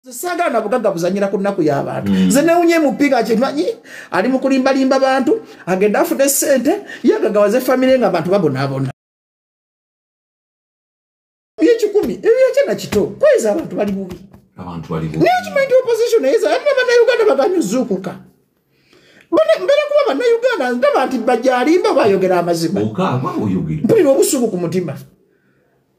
Saga na bugagga buzanyira ku nnaku y'abantu. Nze newunye mupiga kimanyi ali mu kulimbalimba abantu agenda afune ssente yagagawaze family nga abantu babonabona. Byekikumi ebyekina kito kweza abantu bali bubi. Abantu bali bubi. Management opposition eza abana Uganda baganyuzukuka. Mbere kuba bana Uganda ndaba nti bajalimba bayogera amazima. Okaba oyogera. Mpulira obusuku ku mutima.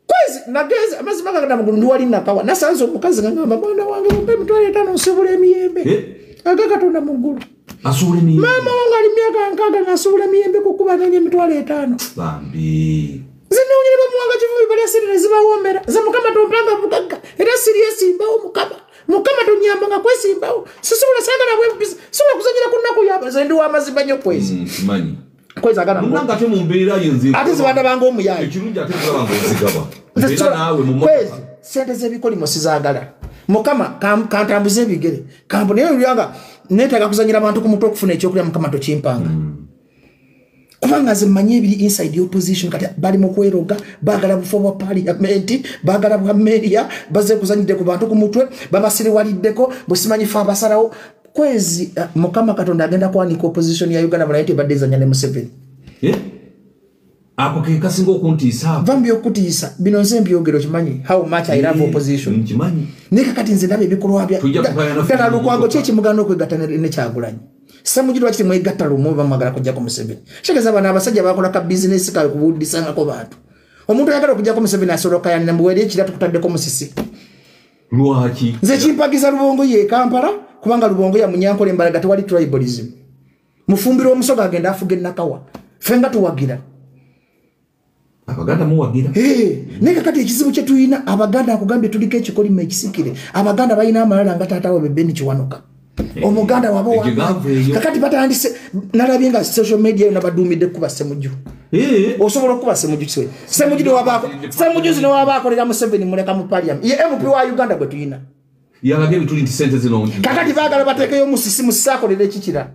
Kwezi nageza amazima gaganda mugulu ndiwali nakawa nasanze omukazi ngamba mwana wange mumpe mitwale 5 nsubula emiyembe agagatunda mugulu asubula emiyembe mama wange ali myaka nkaga nasubula emiyembe kukuba nange mitwale 5 bambi zine unyere bamuwanga kivubi bali asirire zibawombera za mukama tompanga bugagga era serious imbawo mukama tonyamba nga kwesimbawo sisubula sagala bwe sibula kuzanyira kunnaku yaba ze ndi wa mazima nyo kwezi kimanyi kwezi agana munanga te mumbeera yenze ate zibanda bango omuyayi ekirungi ate zibanda ozigaba kwezi sente z'ebikolimo sizagala mukama kantambuze ebigere kampuni eyo lyanga neetaaga kuzanyira abantu ku mutwe okufuna ekyokulya mukama tokimpanga kubanga ze mmanyi ebiri inside the opposition kati bali mu kweroga baagala bufo bwa parliament baagala bwa meria baze kuzanyidde ku bantu ku mutwe babasiriwaliddeko busimanyifu abasalawo kwezi mukama katonda agenda kwanika opposition ya Uganda banaite badezanya ne Museveni ako ke kasinga okuntiisa vambi okutiisa bino nze mbyogero kimanyi how much I love opposition kimanyi nika kati nze ndabe bikolwa bya kana lukwango chechi mugano kwegata ne kyagulanyi samujiro wakiti mwegatta lumu bamagala kujja ku Museveni shekeza bana abasajja bakola ka business ka kubudisanga ko bantu omuntu yagala kujja ku Museveni asoloka yani nambuwere ekiratu kutaddeko musisi lwaki nze kimpagiza Lubongo ye Kampala kubanga Lubongo ya munyankole mbalaga tewali tribalism mufumbiro omusoga agenda afuge nakawa fenga tuwagira abaganda muwagira neka kati ekizibu kye tuyina abaganda akugambye tuliko ekikolimo ekisikire abaganda balina amalala nga taatawo bebeni kiwanuka omuganda wabo kakati batandise nalabye nga social media nabadumidde kuba semuju osobola okuba semuju kiwe semuju wabako semuju zino wabakolera Museveni muleka mu parliament ye MP wa Uganda gwe tuyina yalage bituli nti sente zino kakati bagala batekeyo musisi musakolera ekikira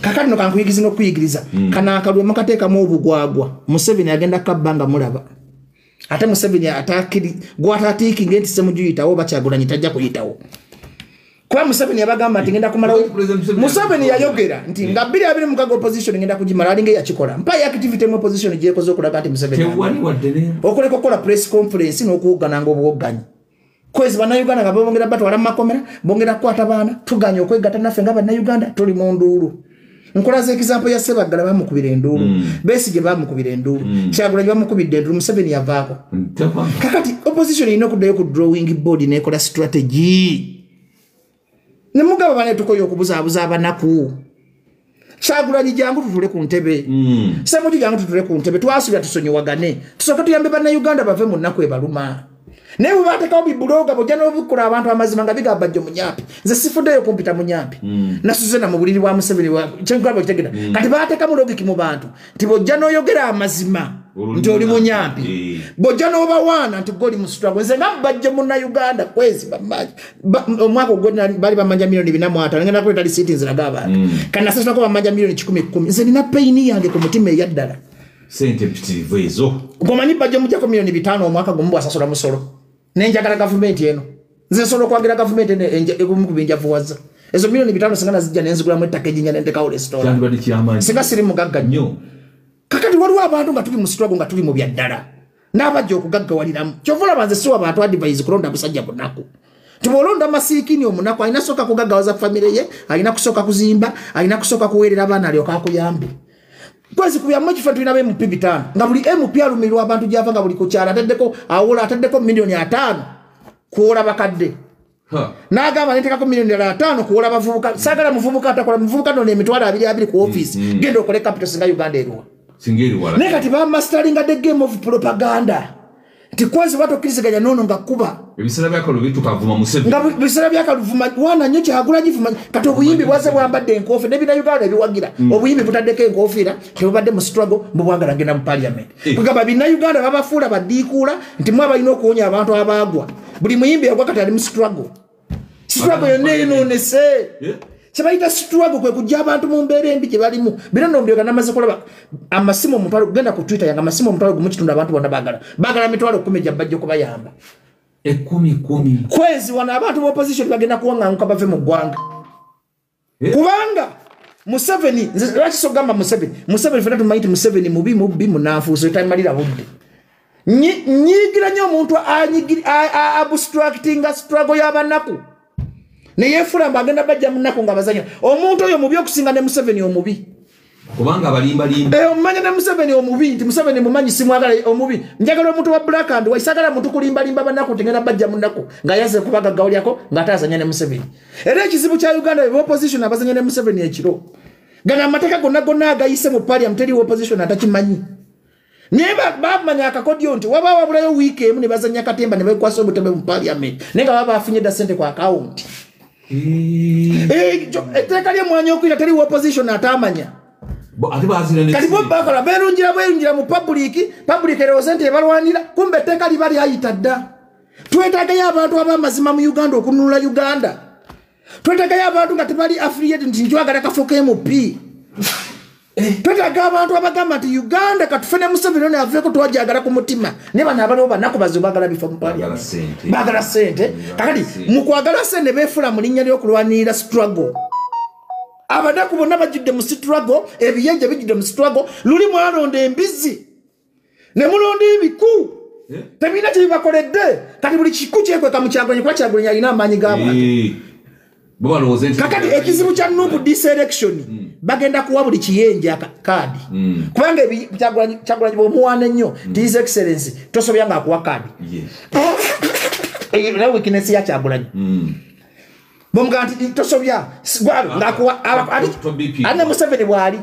kakati no kankuyigiriza n'okuyigiriza kana akalwe mukateeka mu obugwagwa Museveni agenda kabbanga mulaba ate Museveni atakiri gwatatiiki ngenti semuju yitawo bakyagulanyi tajja kuyitawo kwa Museveni yabagamba nti ngenda kumala Museveni yayogera nti nga 2025 opposition ngenda kujimala alinge yakikola mpa ya activity mu opposition je kozo okulaga ati Museveni tewali wadde okuleka kola press conference n'okugana ngo obwoganyi kwezi bana Uganda nga bongera batwala makomera bongera kwata bana tuganya okwegata nafe nga bana Uganda tuli mu ndulu nkola ze example ya Sebagala bamukubira endulu Besigye bamukubira endulu Kyagulanyi bamukubira endulu Museveni yavaako kakati opposition ino kudayo ku drawing board nekola strategy nemugaba bane tukoyo okubuzaabuza abanaku Kyagulanyi jangu tutule ku ntebe Semuju jangu tutule ku ntebe twasubira tusonyiwagane tusoka tuyambe bana Uganda bave mu nnaku ebaluma nebu batekawo bibuloga bojja n'obukula abantu amazima nga bigamba jjo munyampi nze sifuddeyo kumpita munyampi nasuze na mu buliri bwa Museveni kyenkugamba kitegeda kati bateka mu logiki mu bantu nti bojja n'oyogera amazima nti oli munyampi bojja n'obawaana nti goli mu struggle nze nga bajje munna Uganda kwezi bamaji omwaka ogwo bali bamanja milioni 4 ngenda kuleta lisiti nziraga abantu kandi nasasako bamanja milioni 10 nze nina payini yange ku mutima eyaddala sente mpitirivu ezo gomanyi bajje mujjako milioni 5 omwaka gumu bwasasula musolo nenjagala gavumenti eno nze nsobola okwagira gavumenti ekumu ku binjavuwaza ezo milioni 5 singana zijja nenzigulamu ettaka ejinja nentekawo restaurant singa siri mugagga nnyo kakati waliwo abantu nga tuli mu struggle nga tuli mu byaddala n'abajja okugaggawaliramu kyovula banze siwa abantu advise kulonda busajja bunaku tibulonda masiikini omunaku alina kusooka kugaggawaza famire ye alina kusooka kuzimba alina kusooka kuweerera abaana alyoka akuyambe kwezi kubyamu kifa tulina be MP 5 nga buli MP alumirwa abantu gyava nga buli kukyala ataddeko awula ataddeko milioni 5 kuwola bakadde n'agamba netekako milioni 5 kuwola bavubuka sagala muvubuka atakola muvubuka none emitwalo 22 ku office genda okole capital singa Uganda eriwa naye kati bamastaringa the game of propaganda nti kwezi batokiriziganya nono nga kuba ebisera byakalubi tukavuma Museveni nga bisera byakaluvuma wana nnyo Kyagulanyi vuma kati obuyimbi bwaze bwambadde enkofi nebina Uganda ebiwagira obuyimbi butaddeko enkofiira tebubadde mu struggle mbubwagala ngenda mu parliament kugamba bina Uganda babafuula baddiikuula nti mwe balina okuwonya abantu abaagwa buli muyimbi yagwa kati ali mu struggle yonna enoonese kyebayita struggle kwe kujja abantu mu mbeera embi gye balimu bino nombyoga namaze kulaba amasimu omutwalo kugenda ku Twitter yanga amasimu omutwalo gumu kitundu abantu bonna baagala mitwalo 10 gya bajja kubayamba 10 kwezi wana abantu opposition bagenda kuwanganguka bave mu ggwanga kubanga Museveni lwaki sogamba Museveni fena tumanyi Museveni mubi munafu so tamalira budde nyigira nnyo omuntu abstracting struggle y'abanaku ne yefula bagenda bajja munaku nga bazanya omuntu oyo mubi okusinga ne Museveni omubi kubanga balimba omanya ne Museveni omubi nti Museveni mumanyi simwagala omubi njagala omuntu wa black and white sagala muntu kulimba banaku tengenda bajja munaku nga yaze kubaga gawlyako nga atazanya ne Museveni era ekizibu kya Uganda be opposition abazanya ne Museveni ekiro gana amateka gonna agayise mu parliament eri opposition atakimanyi neba bamanya akakodio nti waba wabulayo week emu ne bazanya katemba ne bekwasa obutebe mu parliament nenga baba afinye da sente kwa account tekali mwanyo kwira teri opposition atamanya ati bazirane kati bo bakala berungira mu public represent ebalwanira kumbe tekali bali ayita dda twetagayo abantu abamazima mu Uganda okununula Uganda twetagayo abantu nga tebali affiliate nti njwagala kafoka MP twetagayo abantu abagamba nti Uganda katufene Museveni ne aveko twajagala ku mutima ne bana abaliwo banako bazibagala bifo mu parliament bagala sente kakati mu kwagala sente befula mu linnya ly'okulwanirira struggle abadaku bonna bajidde mu struggle ebiyenje bijidde mu struggle luli mwalonda embizi ne mulonda ebiku tebina kyebibakoledde kati buli kiku kyekweka mu Kyagulanyi kwa Kyagulanyi alina amaanyi g'abantu kakati ekizibu kya Nuupu diselection bagenda kuwa buli kiyenje kaadi kubanga Kyagulanyi bw'omuwaana ennyo his excellency tosobya ng'akuwa kaadi na weakness ya Kyagulanyi bomganti tosobya ngakuwa ane Museveni bwali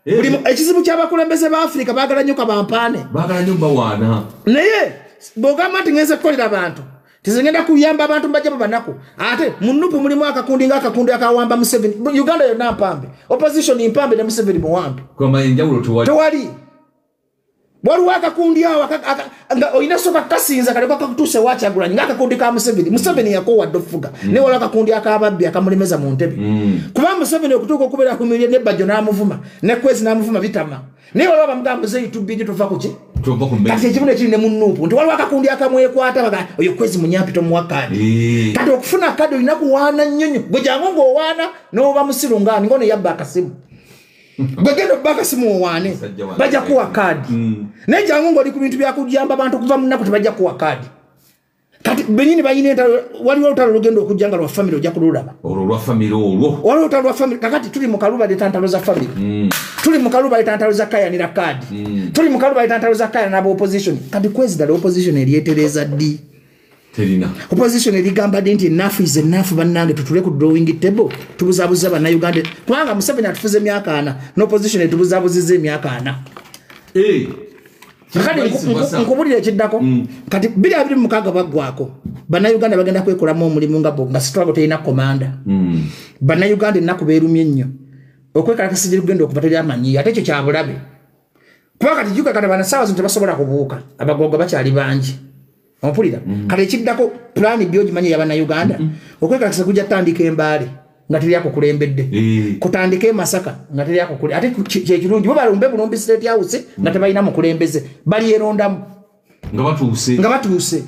buli ekizibu ky'abakulembeze ba Africa bagala nnyo kabampaane bagala nnyo bawaana naye bogamba nti ngenze kukolera abantu tizengenda kuyamba abantu mbajja banaku ate mu Nuupu mulimu akakundi ng'akakundi akawamba Museveni Uganda yonna mpambe opposition impambe ne Museveni muwambe kwamba enjawulo tewali waliwo akakundi awo nga olina soka kasinza kaleka kakutuse wa Kyagulanyi ng'akakundi ka Museveni yakowadde ofuga ne waliwo akakundi akababbi akamulemeza mu ntebe kuba Museveni okutuuka okubeera ku mirye ne Bajjo n'amuvuma ne Kwezi n'amuvuma bitama naye waliwo abamugamba zeyi tubbingi tuva ku ki kati ekibuno ekiri ne mu Nuupu nti waliwo akakundi akamwekwata baga oyo Kwezi munyampi tomuwa kaadi kati okufuna kaadi olina kuwaana nnyonyo gwe jangu ng'owaana n'oba musiru ng'ani ngono yabba akasimu bagenda baka simu owaane bajja kuwa kaadi naye jangu ng'oli ku bintu byakujjamba abantu okuva mu nnaku tebajja kuwa kaadi kati benyini bayina waliwo olutalo lugenda okujja nga lwa family ojja kululaba olwa family olwo waliwo olutalo lwa family kakati tuli mu kaluba letantalo za family tuli mu kaluba letantalo za kayanira kaadi tuli mu kaluba letantalo za kaya n'aba opposition kati Kwezi dala opposition eryetereza ddi terina opposition erigamba nti enough is enough bannange tutule ku drawing table tubuzabuza bannayuganda kubanga Museveni atufuze emyaka 4 n'opposition etubuzabuzizza emyaka 4 kakati nkubulira ekiddako kati 2026 baggwako bannayuganda bagenda kwekolamu omulimu nga struggle terina komanda bannayuganda ennaku beerumye ennyo okwekalakasa gye lugenda okuva teri amanyi ate ekyo kyabulabe kuba kati juga kati banasaawa zino tebasobola kubuuka abagogo bakyali bangi ompulira kati ekiddako pulaani byogimanyi y'abannayuganda okwekalakasa kujja tandika Embaale nga teri akukulembedde kutandika Masaka nga teri akukule ate kyekirungi bo balumbe Bulumbi State House nga tebalina mukulembeze bali erondamu nga batuuse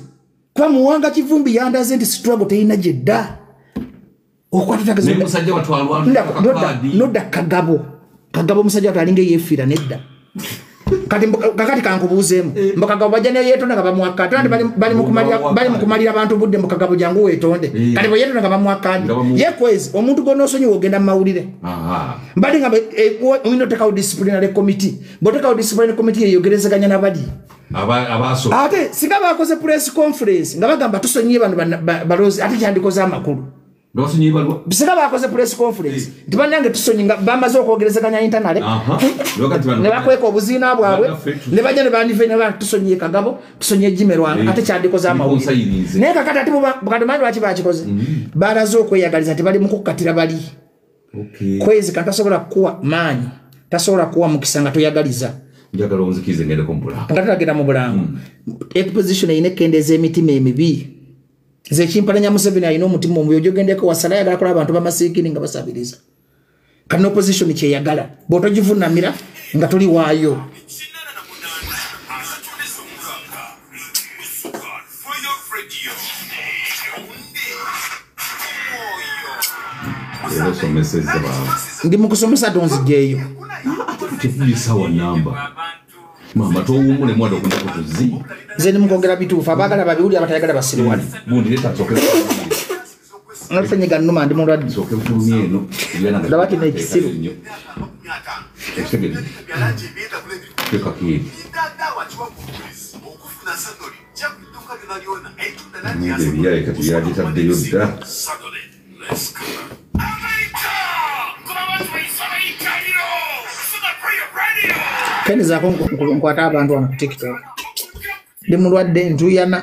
kuba Muwanga Kivumbi yandaze nti struggle terina gyedda nodda Kagabo musajja atalinga yefiira nedda kakati kankubuuzeemu Kagabo bajja ne yeetonda nga bamuwakkaati ate bali mu kumalira abantu budde Kagabo jangu weetonde kati bwe yeetonda nga bamuwakkaandi ye Kwezi omuntu gonna osonyiwa ogenda mu mawulire mbali nga olina otekawo disciplinary committee bw'otekawo disciplinary committee yeyogerezeganya nabali ate singa bakoze press conference nga bagamba tusonyiye bano balozi ate kyandikoze amakulu singa bakoze press conference nti bannange tusonyi nga bamaze okwogerezeganya internally ne bakweka obuziina bwabwe ne bajja ne bandive ne tusonyiye Kagabo tusonyiye Jimmy Lwanga ate kyandikoze amawulire naye kakati ate bukadimani lwaki bakikoze balaze okweyagaliza nti bali mu kukkatira bali Kwezi kati tasobola kukuwa maanyi tasobola kuwa mukisa nga toyagaliza njagala onzikize ngende ku Mubulango nga tutagenda mu Bulango opposition eyina ekkendeeza emitima emibi ze chimpalanya Museveni ayina omutima omubi ojogendeko wasala yagala kola abantu bamasiikiri nga basabiriza kati opposition kyeyagala bw'otogivunamira nga tuli waayo Radio. Era someseza baba. Ndi mukusomesa tonzigeyo. Tifulisawa namba. Mama to umule mwado kunako tuzi. Nze nimukongera bituufu abagala babiwuli abatayagala basiriwali. Bundi leta tsokera. Nafenyiga nnuma ndi mulwadde. Tsokera tulumye no. Ndaba kino ekisiru. Ekisegede. Keka kiri. Ndiye kati yagitaddeyo dda. Kene zaako nkwata abantu wano ku TikTok. Ndi mulwadde ntuyana.